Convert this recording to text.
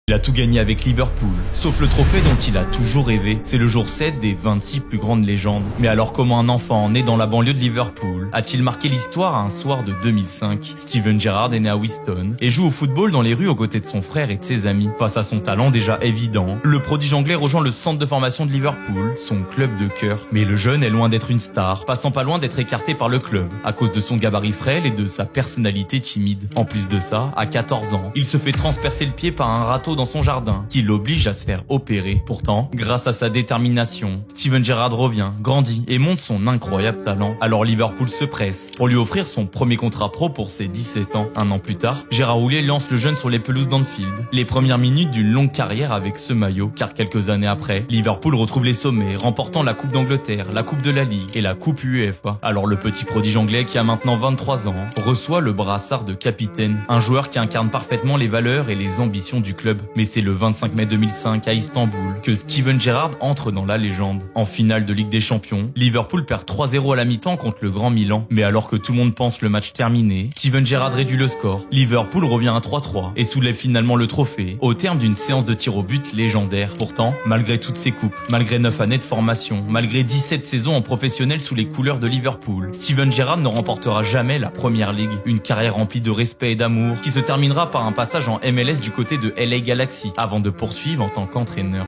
Il a tout gagné avec Liverpool, sauf le trophée dont il a toujours rêvé. C'est le jour 7 des 26 plus grandes légendes. Mais alors comment un enfant né dans la banlieue de Liverpool a-t-il marqué l'histoire un soir de 2005 ? Steven Gerrard est né à Wiston et joue au football dans les rues aux côtés de son frère et de ses amis. Face à son talent déjà évident, le prodige anglais rejoint le centre de formation de Liverpool, son club de cœur. Mais le jeune est loin d'être une star, passant pas loin d'être écarté par le club, à cause de son gabarit frêle et de sa personnalité timide. En plus de ça, à 14 ans, il se fait transpercer le pied par un râteau dans son jardin, qui l'oblige à se faire opérer. Pourtant, grâce à sa détermination, Steven Gerrard revient, grandit et montre son incroyable talent. Alors Liverpool se presse pour lui offrir son premier contrat pro pour ses 17 ans. Un an plus tard, Gérard Houllier lance le jeune sur les pelouses d'Anfield. Les premières minutes d'une longue carrière avec ce maillot, car quelques années après, Liverpool retrouve les sommets, remportant la Coupe d'Angleterre, la Coupe de la Ligue et la Coupe UEFA. Alors le petit prodige anglais qui a maintenant 23 ans reçoit le brassard de capitaine, un joueur qui incarne parfaitement les valeurs et les ambitions du club. Mais c'est le 25 mai 2005 à Istanbul que Steven Gerrard entre dans la légende. En finale de Ligue des Champions, Liverpool perd 3-0 à la mi-temps contre le Grand Milan. Mais alors que tout le monde pense le match terminé, Steven Gerrard réduit le score. Liverpool revient à 3-3 et soulève finalement le trophée au terme d'une séance de tir au but légendaire. Pourtant, malgré toutes ces coupes, malgré 9 années de formation, malgré 17 saisons en professionnel sous les couleurs de Liverpool, Steven Gerrard ne remportera jamais la Première Ligue. Une carrière remplie de respect et d'amour qui se terminera par un passage en MLS du côté de LA Galaxy avant de poursuivre en tant qu'entraîneur.